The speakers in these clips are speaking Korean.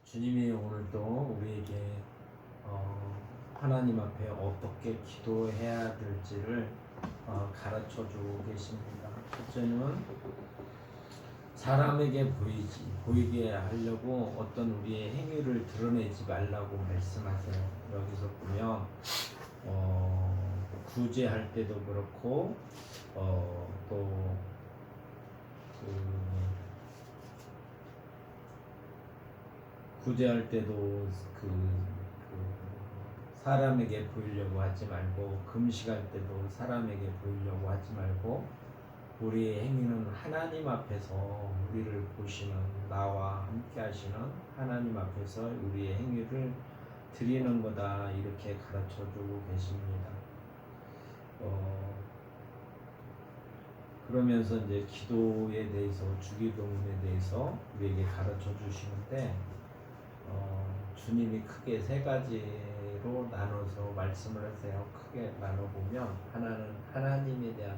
주님이 오늘도 우리에게 하나님 앞에 어떻게 기도해야 될지를 가르쳐 주고 계십니다. 첫째는 사람에게 보이게 하려고 어떤 우리의 행위를 드러내지 말라고 말씀하세요. 여기서 보면 구제할 때도 그렇고 또 구제할 때도 사람에게 보이려고 하지 말고, 금식할 때도 사람에게 보이려고 하지 말고, 우리의 행위는 하나님 앞에서 우리를 보시는, 나와 함께 하시는 하나님 앞에서 우리의 행위를 드리는 거다, 이렇게 가르쳐 주고 계십니다. 그러면서 이제 기도에 대해서, 주기도문에 대해서 우리에게 가르쳐 주시는데, 주님이 크게 세 가지로 나눠서 말씀을 하세요. 크게 나눠보면 하나는 하나님에 대한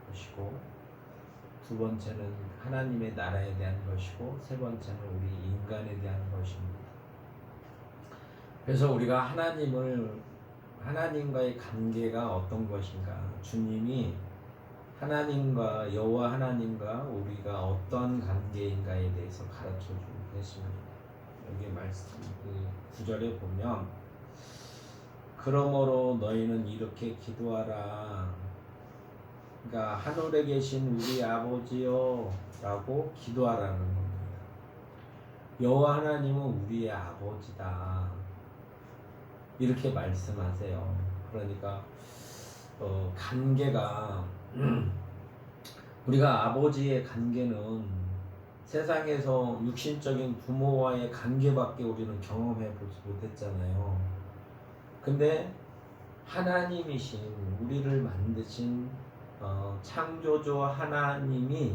것이고, 두 번째는 하나님의 나라에 대한 것이고, 세 번째는 우리 인간에 대한 것입니다. 그래서 우리가 하나님과의 관계가 어떤 것인가, 주님이 하나님과, 여호와 하나님과 우리가 어떤 관계인가에 대해서 가르쳐 주고 계십니다. 여기 말씀 9절에 보면, 그러므로 너희는 이렇게 기도하라. 그러니까 하늘에 계신 우리 아버지여 라고 기도하라는 겁니다. 여호와 하나님은 우리의 아버지다, 이렇게 말씀하세요. 그러니까 관계가 우리가 아버지의 관계는 세상에서 육신적인 부모와의 관계밖에 우리는 경험해 보지 못했잖아요. 근데 하나님이신, 우리를 만드신 창조주 하나님이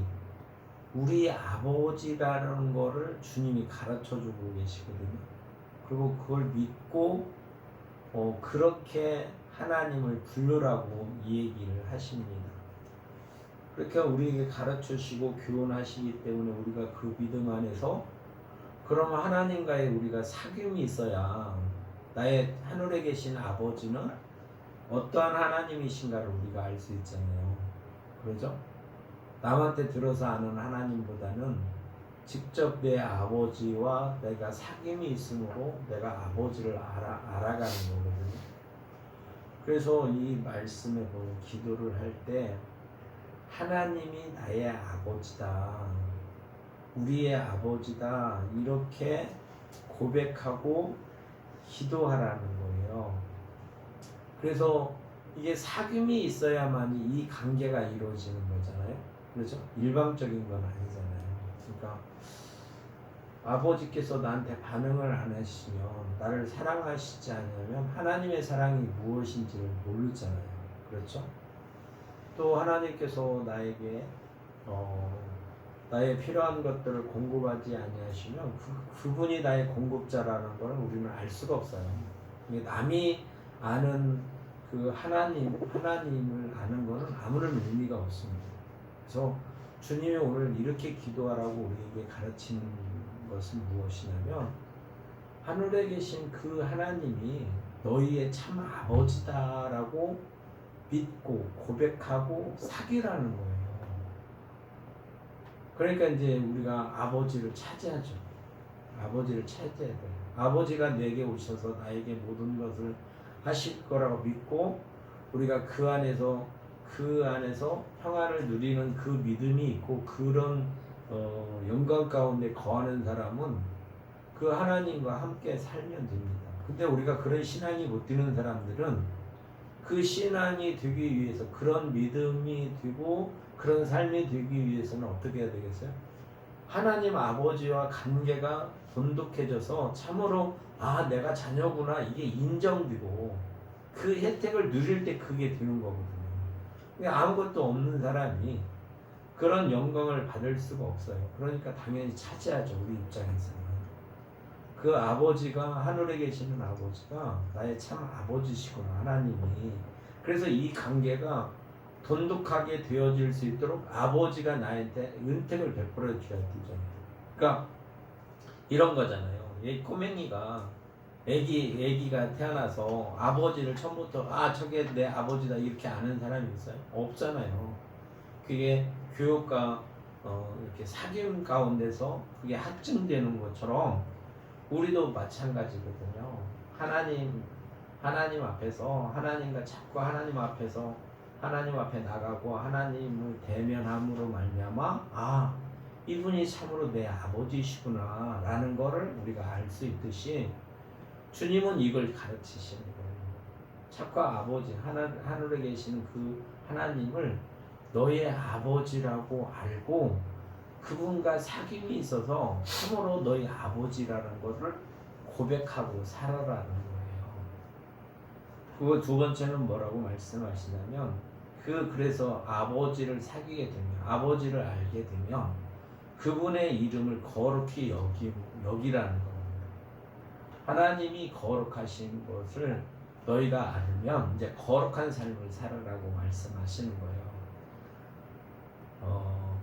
우리 아버지라는 거를 주님이 가르쳐 주고 계시거든요. 그리고 그걸 믿고 그렇게 하나님을 부르라고 이 얘기를 하십니다. 그렇게 우리에게 가르치시고 교훈하시기 때문에 우리가 그 믿음 안에서, 그러면 하나님과의 우리가 사귐이 있어야 나의 하늘에 계신 아버지는 어떠한 하나님이신가를 우리가 알 수 있잖아요. 그러죠? 남한테 들어서 아는 하나님보다는 직접 내 아버지와 내가 사귐이 있으므로 내가 아버지를 알아가는 거거든요. 그래서 이 말씀에 보면 기도를 할 때 하나님이 나의 아버지다, 우리의 아버지다, 이렇게 고백하고 기도하라는 거예요. 그래서 이게 사귐이 있어야만 이 관계가 이루어지는 거잖아요. 그렇죠? 일방적인 건 아니잖아요. 그러니까 아버지께서 나한테 반응을 안 하시면, 나를 사랑하시지 않으면 하나님의 사랑이 무엇인지를 모르잖아요. 그렇죠? 또 하나님께서 나에게 나의 필요한 것들을 공급하지 아니하시면 그분이 나의 공급자라는 걸 우리는 알 수가 없어요. 남이 아는 그 하나님을 아는 것은 아무런 의미가 없습니다. 그래서 주님이 오늘 이렇게 기도하라고 우리에게 가르치는 것은 무엇이냐면, 하늘에 계신 그 하나님이 너희의 참 아버지다라고 믿고 고백하고 사귀라는 거예요. 그러니까 이제 우리가 아버지를 차지하죠. 아버지를 차지해야 돼요. 아버지가 내게 오셔서 나에게 모든 것을 하실 거라고 믿고, 우리가 그 안에서 평안을 누리는 그 믿음이 있고, 그런 영광 가운데 거하는 사람은 그 하나님과 함께 살면 됩니다. 근데 우리가 그런 신앙이 못 되는 사람들은 그 신앙이 되기 위해서, 그런 믿음이 되고 그런 삶이 되기 위해서는 어떻게 해야 되겠어요? 하나님 아버지와 관계가 돈독해져서 참으로 내가 자녀구나, 이게 인정되고 그 혜택을 누릴 때 그게 되는 거거든요. 아무것도 없는 사람이 그런 영광을 받을 수가 없어요. 그러니까 당연히 차지하죠, 우리 입장에서는. 그 아버지가, 하늘에 계시는 아버지가 나의 참 아버지시구나, 하나님이. 그래서 이 관계가 돈독하게 되어질 수 있도록 아버지가 나한테 은택을 베풀어 주셔야 되잖아요. 그러니까 이런 거잖아요. 이 꼬맹이가 애기가 태어나서 아버지를 처음부터 저게 내 아버지다 이렇게 아는 사람이 있어요? 없잖아요. 그게 교육과 이렇게 사귐 가운데서 그게 확증되는 것처럼 우리도 마찬가지거든요. 하나님 앞에서 하나님과 자꾸 하나님 앞에서 하나님 앞에 나가고 하나님을 대면함으로 말미암아 이분이 참으로 내 아버지시구나 라는 거를 우리가 알 수 있듯이 주님은 이걸 가르치시는 거예요. 자꾸 아버지 하늘에 계시는 그 하나님을 너의 아버지라고 알고 그분과 사귐이 있어서 참으로 너의 아버지라는 것을 고백하고 살아라는 거예요. 그 두 번째는 뭐라고 말씀하시냐면 그래서 아버지를 사귀게 되면 아버지를 알게 되면 그분의 이름을 거룩히 여기라는 겁니다. 하나님이 거룩하신 것을 너희가 알면 이제 거룩한 삶을 살아라고 말씀하시는 거예요.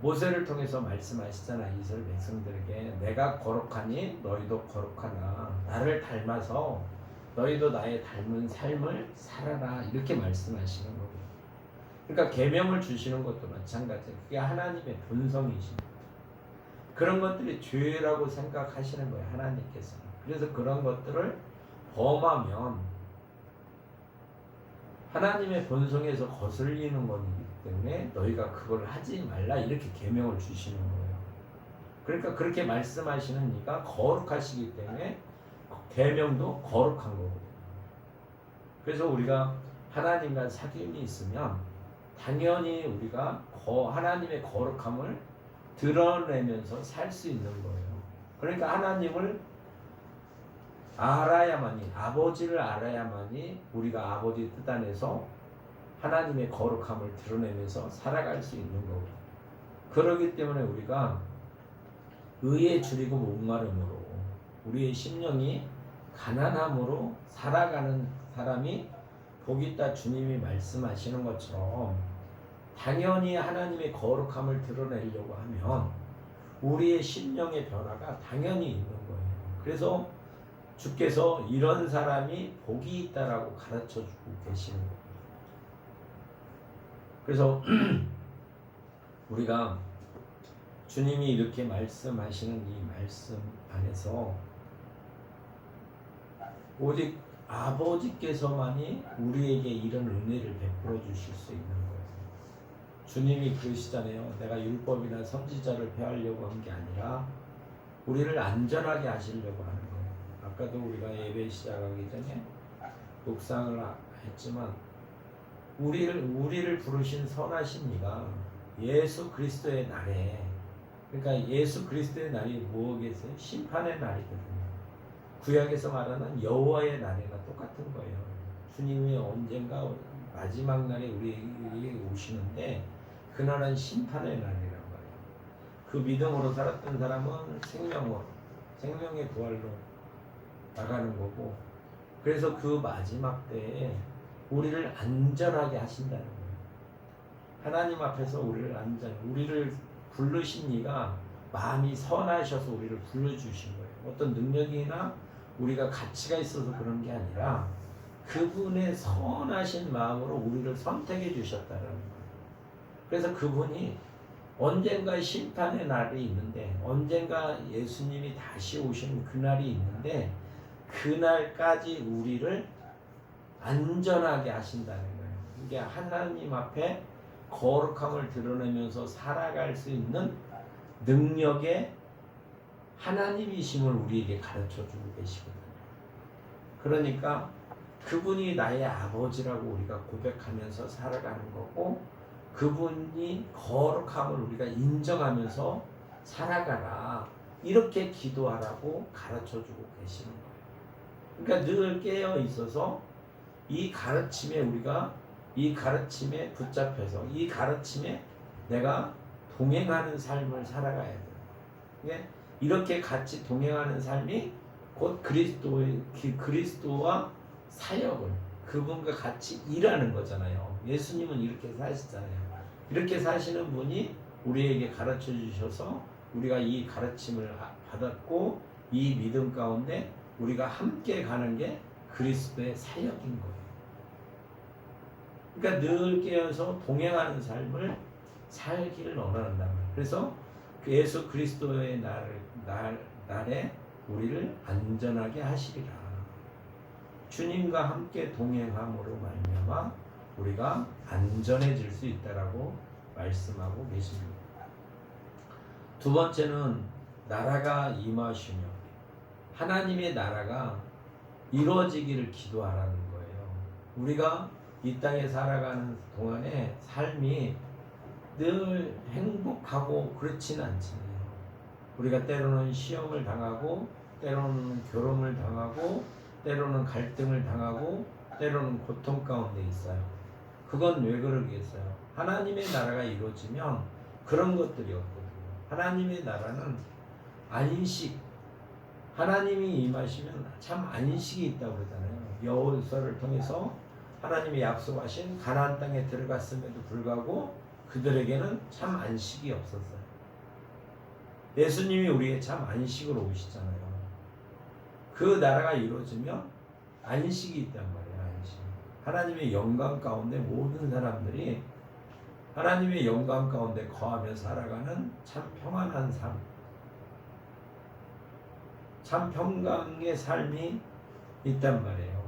모세를 통해서 말씀하시잖아. 이스라엘 백성들에게 내가 거룩하니 너희도 거룩하나 나를 닮아서 너희도 나의 닮은 삶을 살아라 이렇게 말씀하시는 거예요. 그러니까 계명을 주시는 것도 마찬가지예요. 그게 하나님의 본성이십니다. 그런 것들이 죄라고 생각하시는 거예요. 하나님께서. 그래서 그런 것들을 범하면 하나님의 본성에서 거슬리는 것이기 때문에 너희가 그걸 하지 말라 이렇게 계명을 주시는 거예요. 그러니까 그렇게 말씀하시는 이가 거룩하시기 때문에 계명도 거룩한 거거든요. 그래서 우리가 하나님과 사귐이 있으면 당연히 우리가 하나님의 거룩함을 드러내면서 살 수 있는 거예요. 그러니까 하나님을 알아야만이 아버지를 알아야만이 우리가 아버지 뜻 안에서 하나님의 거룩함을 드러내면서 살아갈 수 있는 거고 그렇기 때문에 우리가 의에 줄이고 목마름으로 우리의 심령이 가난함으로 살아가는 사람이 복이 있다 주님이 말씀하시는 것처럼 당연히 하나님의 거룩함을 드러내려고 하면 우리의 심령의 변화가 당연히 있는 거예요. 그래서 주께서 이런 사람이 복이 있다라고 가르쳐주고 계시는 거예요. 그래서 우리가 주님이 이렇게 말씀하시는 이 말씀 안에서 오직 아버지께서만이 우리에게 이런 은혜를 베풀어 주실 수 있는 거예요. 주님이 그러시잖아요. 내가 율법이나 선지자를 폐하려고 한 게 아니라 우리를 안전하게 하시려고 하는 거예요. 아까도 우리가 예배 시작하기 전에 묵상을 했지만 우리를 부르신 선하신 이가 예수 그리스도의 날에 그러니까 예수 그리스도의 날이 무엇이겠어요? 심판의 날이거든요. 구약에서 말하는 여호와의 날이나 똑같은 거예요. 주님이 언젠가 마지막 날에 우리에게 오시는데 그날은 심판의 날이란 말이에요. 그 믿음으로 살았던 사람은 생명의 부활로 나가는 거고 그래서 그 마지막 때에 우리를 안전하게 하신다는 거예요. 하나님 앞에서 우리를 부르신 이가 마음이 선하셔서 우리를 불러주신 거예요. 어떤 능력이나 우리가 가치가 있어서 그런 게 아니라 그분의 선하신 마음으로 우리를 선택해 주셨다는 거예요. 그래서 그분이 언젠가 심판의 날이 있는데 언젠가 예수님이 다시 오시는 그날이 있는데 그날까지 우리를 안전하게 하신다는 거예요. 이게 하나님 앞에 거룩함을 드러내면서 살아갈 수 있는 능력의 하나님이심을 우리에게 가르쳐주고 계시거든요. 그러니까 그분이 나의 아버지라고 우리가 고백하면서 살아가는 거고 그분이 거룩함을 우리가 인정하면서 살아가라 이렇게 기도하라고 가르쳐주고 계시는 거예요. 그러니까 늘 깨어 있어서 이 가르침에 붙잡혀서 이 가르침에 내가 동행하는 삶을 살아가야 돼요. 이렇게 같이 동행하는 삶이 곧 그리스도와 사역을 그분과 같이 일하는 거잖아요. 예수님은 이렇게 사시잖아요. 이렇게 사시는 분이 우리에게 가르쳐 주셔서 우리가 이 가르침을 받았고 이 믿음 가운데 우리가 함께 가는 게 그리스도의 사역인 거예요. 그러니까 늘 깨어서 동행하는 삶을 살기를 원한단 말이에요. 그래서 그 예수 그리스도의 날에 우리를 안전하게 하시리라. 주님과 함께 동행함으로 말미암아 우리가 안전해질 수 있다라고 말씀하고 계십니다. 두 번째는 나라가 임하시며 하나님의 나라가 이루어지기를 기도하라는 거예요. 우리가 이 땅에 살아가는 동안에 삶이 늘 행복하고 그렇지는 않잖아요. 우리가 때로는 시험을 당하고 때로는 괴로움을 당하고 때로는 갈등을 당하고 때로는 고통 가운데 있어요. 그건 왜 그러겠어요? 하나님의 나라가 이루어지면 그런 것들이 없거든요. 하나님의 나라는 안식, 하나님이 임하시면 참 안식이 있다고 그러잖아요. 여호수아를 통해서 하나님이 약속하신 가나안 땅에 들어갔음에도 불구하고 그들에게는 참 안식이 없었어요. 예수님이 우리에게 참 안식으로 오시잖아요. 그 나라가 이루어지면 안식이 있단 말이에요. 안식. 하나님의 영광 가운데 모든 사람들이 하나님의 영광 가운데 거하며 살아가는 참 평안한 삶, 참 평강의 삶이 있단 말이에요.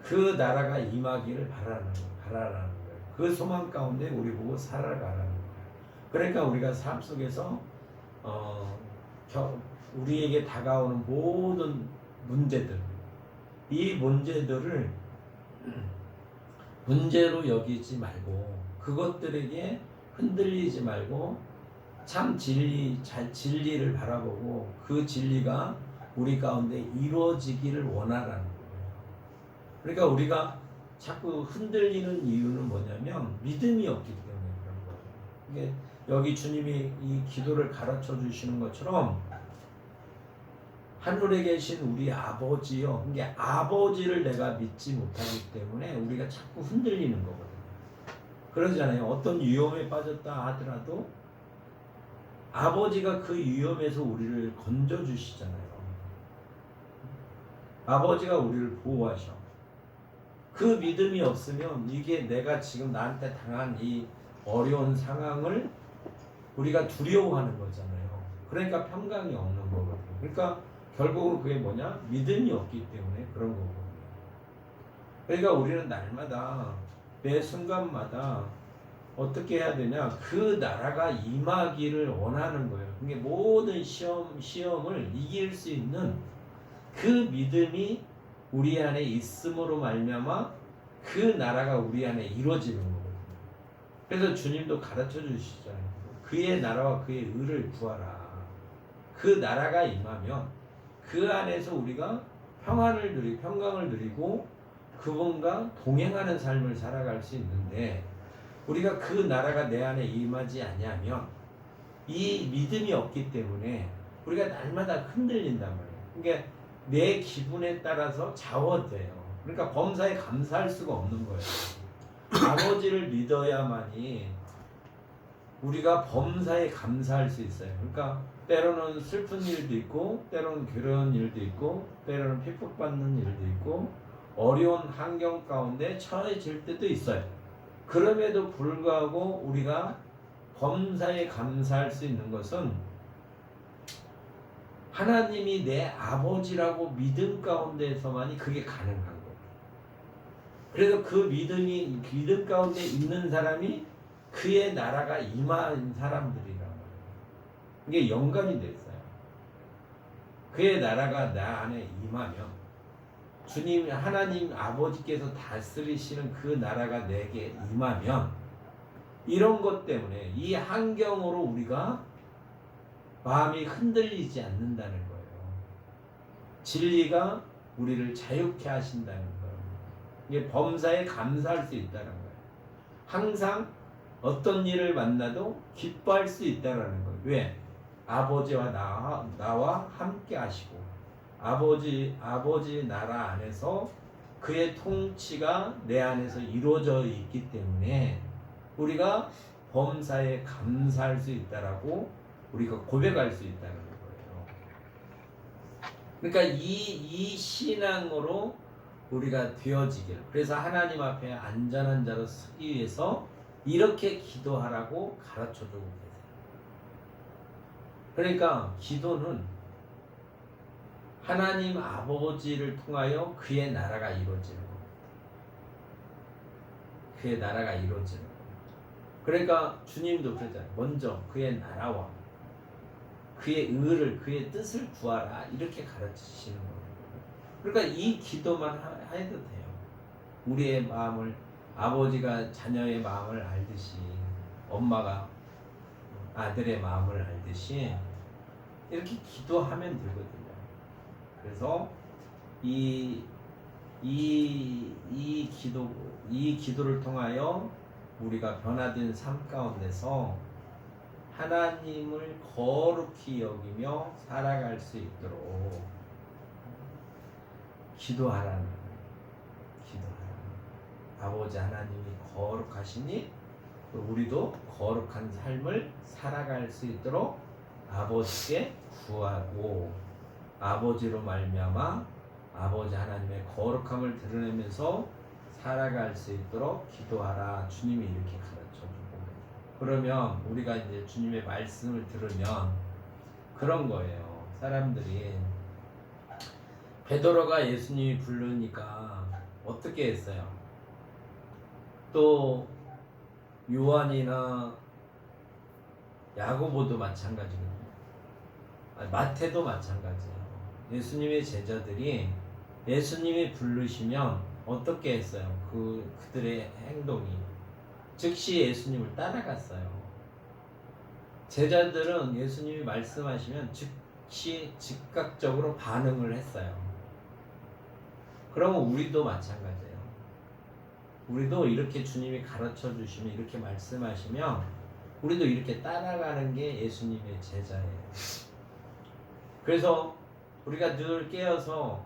그 나라가 임하기를 바라라는 거예요. 그 소망 가운데 우리 보고 살아가라는 거예요. 그러니까 우리가 삶 속에서 우리에게 다가오는 모든 문제들, 이 문제들을 문제로 여기지 말고 그것들에게 흔들리지 말고 참 진리를 바라보고 그 진리가 우리 가운데 이루어지기를 원하라는 거예요. 그러니까 우리가 자꾸 흔들리는 이유는 뭐냐면 믿음이 없기 때문에 그런 거예요. 이게 여기 주님이 이 기도를 가르쳐 주시는 것처럼 하늘에 계신 우리 아버지요. 이게 아버지를 내가 믿지 못하기 때문에 우리가 자꾸 흔들리는 거거든요. 그러잖아요. 어떤 위험에 빠졌다 하더라도 아버지가 그 위험에서 우리를 건져주시잖아요. 아버지가 우리를 보호하셔. 그 믿음이 없으면 이게 내가 지금 나한테 당한 이 어려운 상황을 우리가 두려워하는 거잖아요. 그러니까 평강이 없는 거거든요. 그러니까 결국은 그게 뭐냐? 믿음이 없기 때문에 그런 거거든요. 그러니까 우리는 날마다 매 순간마다 어떻게 해야 되냐? 그 나라가 임하기를 원하는 거예요. 그게 모든 시험을 이길 수 있는 그 믿음이 우리 안에 있음으로 말미암아 그 나라가 우리 안에 이루어지는 거거든요. 그래서 주님도 가르쳐 주시잖아요. 그의 나라와 그의 의를 구하라. 그 나라가 임하면 그 안에서 우리가 평강을 누리고 그분과 동행하는 삶을 살아갈 수 있는데 우리가 그 나라가 내 안에 임하지 아니하면 이 믿음이 없기 때문에 우리가 날마다 흔들린단 말이에요. 그러니까 내 기분에 따라서 좌우돼요. 그러니까 범사에 감사할 수가 없는 거예요. 아버지를 믿어야만이 우리가 범사에 감사할 수 있어요. 그러니까 때로는 슬픈 일도 있고 때로는 괴로운 일도 있고 때로는 핍박받는 일도 있고 어려운 환경 가운데 처해질 때도 있어요. 그럼에도 불구하고 우리가 범사에 감사할 수 있는 것은 하나님이 내 아버지라고 믿음 가운데서만이 그게 가능한 거예요. 그래서 그 믿음 가운데 있는 사람이 그의 나라가 임한 사람들이란 말이에요. 이게 연관이 됐어요. 그의 나라가 나 안에 임하면 주님 하나님 아버지께서 다스리시는 그 나라가 내게 임하면 이런 것 때문에 이 환경으로 우리가 마음이 흔들리지 않는다는 거예요. 진리가 우리를 자유케 하신다는 거예요. 이게 범사에 감사할 수 있다는 거예요. 항상 어떤 일을 만나도 기뻐할 수 있다는 거예요. 왜? 아버지와 나와 함께 하시고 아버지 나라 안에서 그의 통치가 내 안에서 이루어져 있기 때문에 우리가 범사에 감사할 수 있다라고 우리가 고백할 수 있다는 거예요. 그러니까 이 신앙으로 우리가 되어지기를. 그래서 하나님 앞에 안전한 자로 서기 위해서 이렇게 기도하라고 가르쳐주고 계세요. 그러니까 기도는 하나님 아버지를 통하여 그의 나라가 이루어지는 겁니다. 그의 나라가 이루어지는 겁니다. 그러니까 주님도 그러잖아요. 먼저 그의 나라와 그의 의를, 그의 뜻을 구하라, 이렇게 가르치시는 거예요. 그러니까 이 기도만 해도 돼요. 우리의 마음을, 아버지가 자녀의 마음을 알듯이, 엄마가 아들의 마음을 알듯이 이렇게 기도하면 되거든요. 그래서 이 기도를 통하여 우리가 변화된 삶 가운데서 하나님을 거룩히 여기며 살아갈 수 있도록 기도하라는 거예요. 아버지 하나님이 거룩하시니 우리도 거룩한 삶을 살아갈 수 있도록 아버지께 구하고, 아버지로 말미암아 아버지 하나님의 거룩함을 드러내면서 살아갈 수 있도록 기도하라. 주님이 이렇게 가르쳐주고, 그러면 우리가 이제 주님의 말씀을 들으면 그런 거예요. 사람들이 베드로가 예수님이 부르니까 어떻게 했어요? 또 요한이나 야고보도 마찬가지거든요. 마태도 마찬가지예요. 예수님의 제자들이 예수님이 부르시면 어떻게 했어요? 그들의 행동이 즉시 예수님을 따라갔어요. 제자들은 예수님이 말씀하시면 즉시 즉각적으로 반응을 했어요. 그러면 우리도 마찬가지예요. 우리도 이렇게 주님이 가르쳐 주시면, 이렇게 말씀하시면 우리도 이렇게 따라가는 게 예수님의 제자예요. 그래서 우리가 늘 깨어서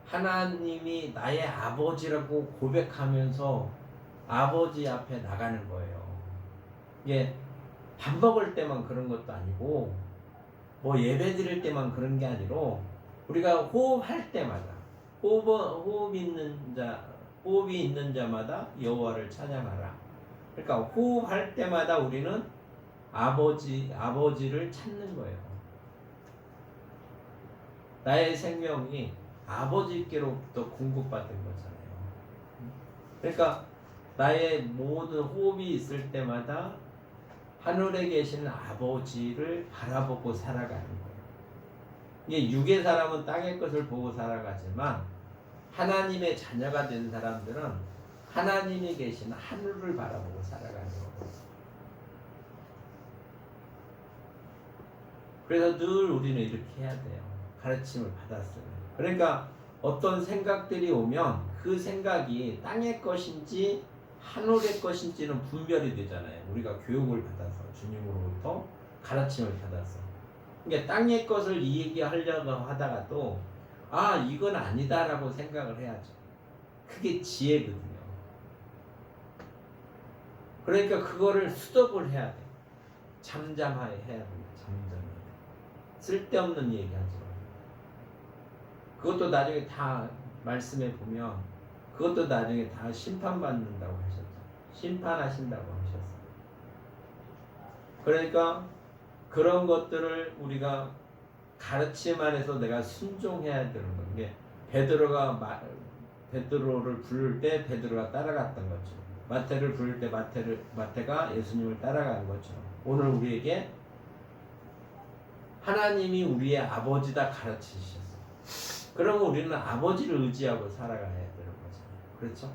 하나님이 나의 아버지라고 고백하면서 아버지 앞에 나가는 거예요. 이게 밥 먹을 때만 그런 것도 아니고, 뭐 예배 드릴 때만 그런 게 아니로, 우리가 호흡할 때마다, 호흡이 있는 자마다 여호와를 찬양하라. 그러니까 호흡할 때마다 우리는 아버지를 찾는 거예요. 나의 생명이 아버지께로부터 공급받은 거잖아요. 그러니까 나의 모든 호흡이 있을 때마다 하늘에 계신 아버지를 바라보고 살아가는 거예요. 이게 육의 사람은 땅의 것을 보고 살아가지만 하나님의 자녀가 된 사람들은 하나님이 계신 하늘을 바라보고 살아가는 거예요. 그래서 늘 우리는 이렇게 해야 돼요. 가르침을 받았어요. 그러니까 어떤 생각들이 오면 그 생각이 땅의 것인지 하늘의 것인지는 분별이 되잖아요. 우리가 교육을 받아서, 주님으로부터 가르침을 받아서. 그러니까 땅의 것을 얘기하려고 하다가도 이건 아니다라고 생각을 해야죠. 그게 지혜거든요. 그러니까 그거를 수독을 해야 돼. 잠잠하게 해야 됩니다. 잠잠하게. 쓸데없는 얘기 하지 말고. 그것도 나중에 다 말씀해 보면 그것도 나중에 다 심판받는다고 하셨죠. 심판하신다고 하셨어요. 그러니까 그런 것들을 우리가 가르침 안에서 내가 순종해야 되는 건 게, 베드로를 부를 때 베드로가 따라갔던 것처럼, 마태를 부를 때 마태가 예수님을 따라가는 것처럼, 오늘 우리에게 하나님이 우리의 아버지다 가르치셨어요. 그러면 우리는 아버지를 의지하고 살아가야 되는 거잖아요. 그렇죠?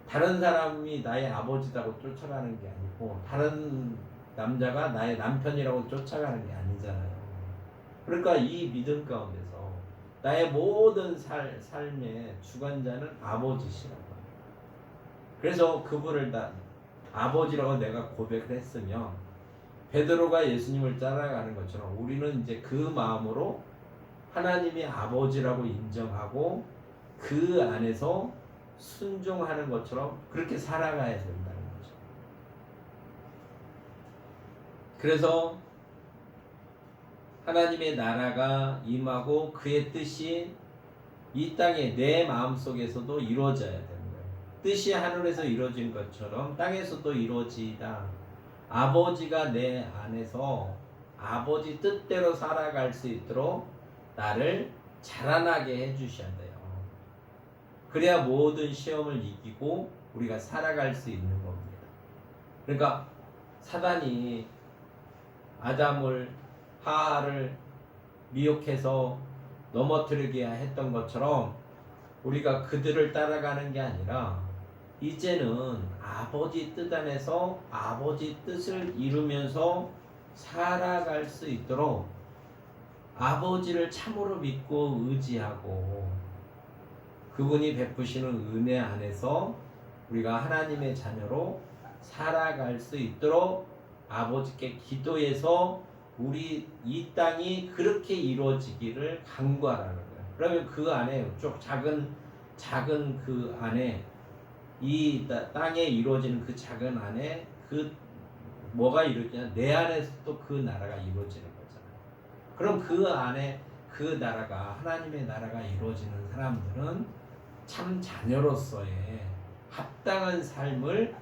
다른 사람이 나의 아버지라고 쫓아가는 게 아니고, 다른 남자가 나의 남편이라고 쫓아가는 게 아니잖아요. 그러니까 이 믿음 가운데서 나의 모든 삶의 주관자는 아버지시라고 합니다. 그래서 그분을 다 아버지라고 내가 고백을 했으면 베드로가 예수님을 따라가는 것처럼 우리는 이제 그 마음으로 하나님이 아버지라고 인정하고 그 안에서 순종하는 것처럼 그렇게 살아가야 된다는 거죠. 그래서 하나님의 나라가 임하고 그의 뜻이 이 땅에 내 마음속에서도 이루어져야 되는 거예요. 뜻이 하늘에서 이루어진 것처럼 땅에서도 이루어지다. 아버지가 내 안에서 아버지 뜻대로 살아갈 수 있도록 나를 자라나게 해주셔야 돼요. 그래야 모든 시험을 이기고 우리가 살아갈 수 있는 겁니다. 그러니까 사단이 아담을 하하를 미혹해서 넘어뜨리게 했던 것처럼 우리가 그들을 따라가는 게 아니라 이제는 아버지 뜻 안에서 아버지 뜻을 이루면서 살아갈 수 있도록 아버지를 참으로 믿고 의지하고 그분이 베푸시는 은혜 안에서 우리가 하나님의 자녀로 살아갈 수 있도록 아버지께 기도해서 우리 이 땅이 그렇게 이루어지기를 간구하라는 거예요. 그러면 그 안에 쭉 작은 그 안에 이 땅에 이루어지는 그 작은 안에 그 뭐가 이루어지냐? 내 안에서 또 그 나라가 이루어지는 거잖아요. 그럼 그 안에 그 나라가 하나님의 나라가 이루어지는 사람들은 참 자녀로서의 합당한 삶을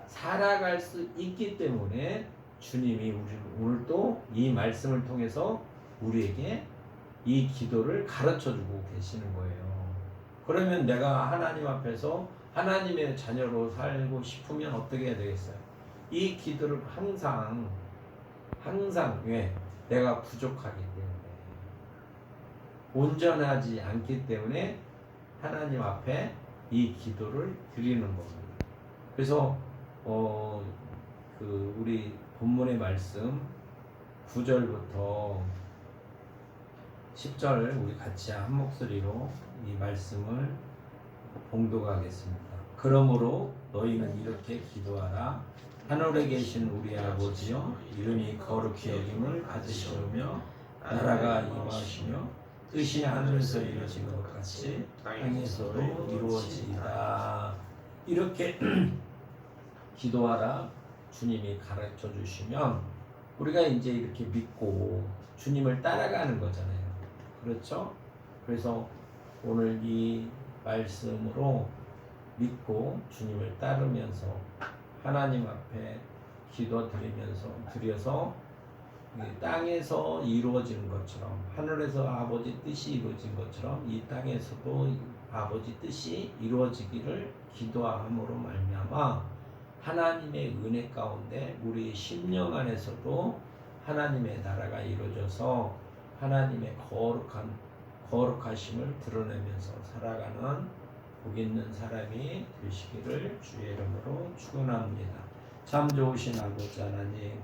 살아갈 수 있기 때문에 주님이 우리를 오늘 또 이 말씀을 통해서 우리에게 이 기도를 가르쳐주고 계시는 거예요. 그러면 내가 하나님 앞에서 하나님의 자녀로 살고 싶으면 어떻게 해야 되겠어요? 이 기도를 항상 왜? 내가 부족하기 때문에 온전하지 않기 때문에 하나님 앞에 이 기도를 드리는 겁니다. 그래서 우리 본문의 말씀 9절부터 10절 우리 같이 한 목소리로 이 말씀을 봉독하겠습니다. 그러므로 너희는 이렇게 기도하라. 하늘에 계신 우리 아버지여, 이름이 거룩히 여김을 받으시오며 나라가 임하시며 뜻이 하늘에서 이루어진 것 같이 땅에서도 이루어지이다. 이렇게 기도하라 주님이 가르쳐 주시면 우리가 이제 이렇게 믿고 주님을 따라가는 거잖아요. 그렇죠? 그래서 오늘 이 말씀으로 믿고 주님을 따르면서 하나님 앞에 드려서 땅에서 이루어지는 것처럼 하늘에서 아버지 뜻이 이루어진 것처럼 이 땅에서도 아버지 뜻이 이루어지기를 기도함으로 말미암아 하나님의 은혜 가운데 우리 심령 안에서도 하나님의 나라가 이루어져서 하나님의 거룩하심을 드러내면서 살아가는 복 있는 사람이 되시기를 주의 이름으로 축원합니다. 참 좋으신 아버지 하나님